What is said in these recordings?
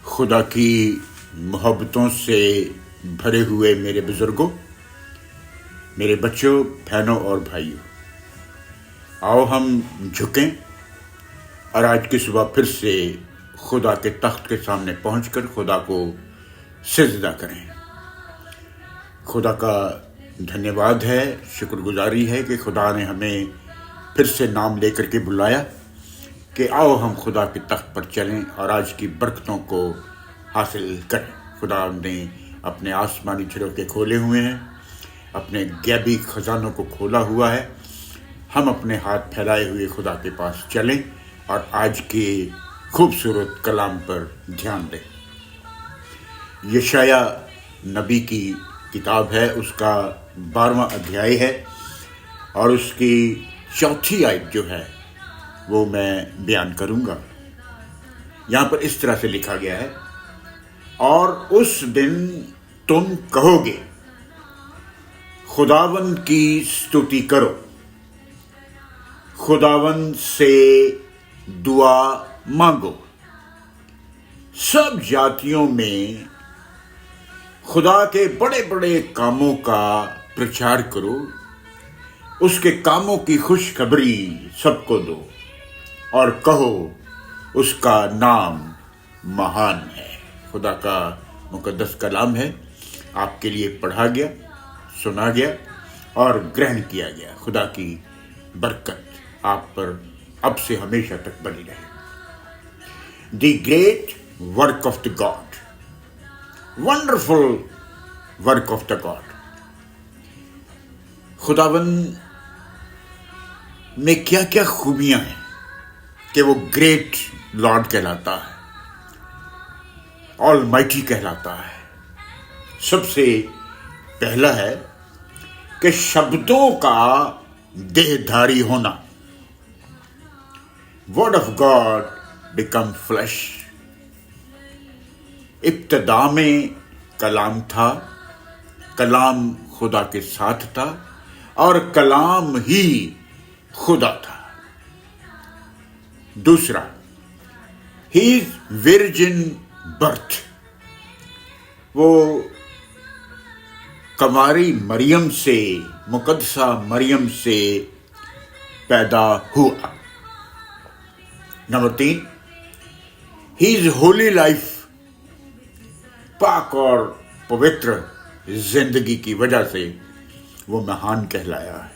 خدا کی محبتوں سے بھرے ہوئے میرے بزرگوں، میرے بچوں، بہنوں اور بھائیوں، آؤ ہم جھکیں اور آج کی صبح پھر سے خدا کے تخت کے سامنے پہنچ کر خدا کو سجدہ کریں۔ خدا کا دھنیہ واد ہے، شکر گزاری ہے کہ خدا نے ہمیں پھر سے نام لے کر کے بلایا کہ آؤ ہم خدا کے تخت پر چلیں اور آج کی برکتوں کو حاصل کریں۔ خدا نے اپنے آسمانی جھروکے کھولے ہوئے ہیں، اپنے غیبی خزانوں کو کھولا ہوا ہے۔ ہم اپنے ہاتھ پھیلائے ہوئے خدا کے پاس چلیں اور آج کے خوبصورت کلام پر دھیان دیں۔ یشعیاہ نبی کی کتاب ہے، اس کا 12واں ادھیائے ہے اور اس کی 4 آیت جو ہے وہ میں بیان کروں گا۔ یہاں پر اس طرح سے لکھا گیا ہے، اور اس دن تم کہو گے خداوند کی ستوتی کرو، خداوند سے دعا مانگو، سب جاتیوں میں خدا کے بڑے بڑے کاموں کا پرچار کرو، اس کے کاموں کی خوشخبری سب کو دو اور کہو اس کا نام مہان ہے۔ خدا کا مقدس کلام ہے، آپ کے لیے پڑھا گیا، سنا گیا اور گرہن کیا گیا۔ خدا کی برکت آپ پر اب سے ہمیشہ تک بنی رہے۔ The great work of the God, wonderful work of the God. خداوند میں کیا کیا خوبیاں ہیں کہ وہ گریٹ لارڈ کہلاتا ہے، آل مائٹی کہلاتا ہے۔ سب سے پہلا ہے کہ شبدوں کا دیہ دھاری ہونا، word of God became flesh. ابتدا میں کلام تھا، کلام خدا کے ساتھ تھا اور کلام ہی خدا تھا۔ دوسرا، ہیز ورجن برتھ، وہ کنواری مریم سے، مقدسہ مریم سے پیدا ہوا۔ نمبر 3، ہیز ہولی لائف، پاک اور پوتر زندگی کی وجہ سے وہ مہان کہلایا ہے۔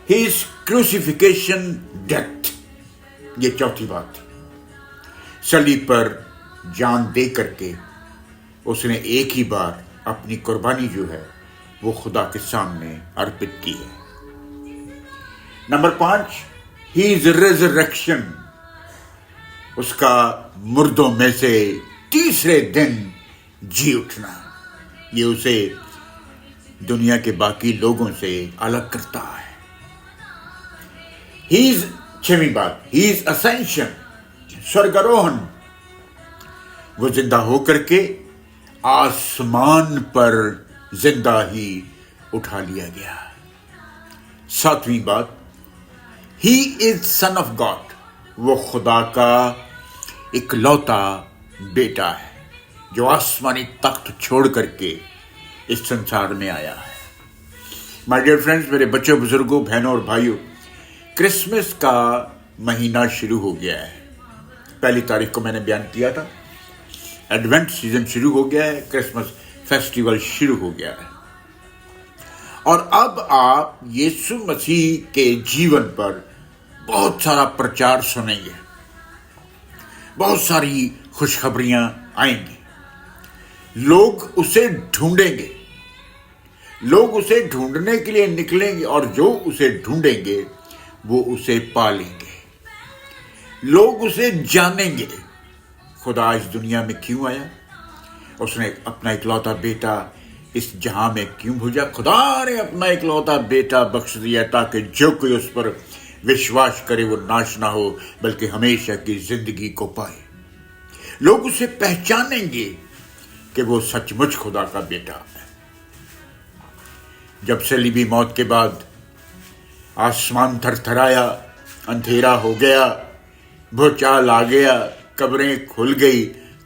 ہیز کروسیفیکیشن ڈیتھ، یہ چوتھی بات تھی۔ صلیب پر جان دے کر کے اس نے ایک ہی بار اپنی قربانی جو ہے وہ خدا کے سامنے ارپت کی ہے۔ نمبر 5، ہیز ریزریکشن، اس کا مردوں میں سے تیسرے دن جی اٹھنا، یہ اسے دنیا کے باقی لوگوں سے الگ کرتا ہے۔ ہیز 6ویں بات، ہیز اسینشن، سرگروہن، وہ زندہ ہو کر کے آسمان پر زندہ ہی اٹھا لیا گیا۔ 7ویں بات، ہی از سن آف گاڈ، وہ خدا کا اکلوتا بیٹا ہے جو آسمانی تخت چھوڑ کر کے اس سنسار میں آیا ہے۔ مائی ڈیئر فرینڈز، میرے بچوں، بزرگوں، بہنوں اور بھائیوں، کرسمس کا مہینہ شروع ہو گیا ہے۔ 1 تاریخ کو میں نے بیان کیا تھا، ایڈونٹ سیزن شروع ہو گیا ہے، کرسمس فیسٹیول شروع ہو گیا ہے، اور اب آپ یسوع مسیح کے جیون پر بہت سارا پرچار سنیں گے، بہت ساری خوشخبریاں آئیں گی۔ لوگ اسے ڈھونڈیں گے، لوگ اسے ڈھونڈنے کے لیے نکلیں گے، اور جو اسے ڈھونڈیں گے وہ اسے پا لیں گے۔ لوگ اسے جانیں گے۔ خدا اس دنیا میں کیوں آیا؟ اس نے اپنا اکلوتا بیٹا اس جہاں میں کیوں بھیجا؟ خدا نے اپنا اکلوتا بیٹا بخش دیا تاکہ جو کوئی اس پر وشواس کرے وہ ناش نہ ہو بلکہ ہمیشہ کی زندگی کو پائے۔ لوگ اسے پہچانیں گے کہ وہ سچ مچ خدا کا بیٹا ہے۔ جب صلیبی موت کے بعد آسمان تھر تھرایا، اندھیرا ہو گیا، بھوچال آ گیا، قبریں کھل گئی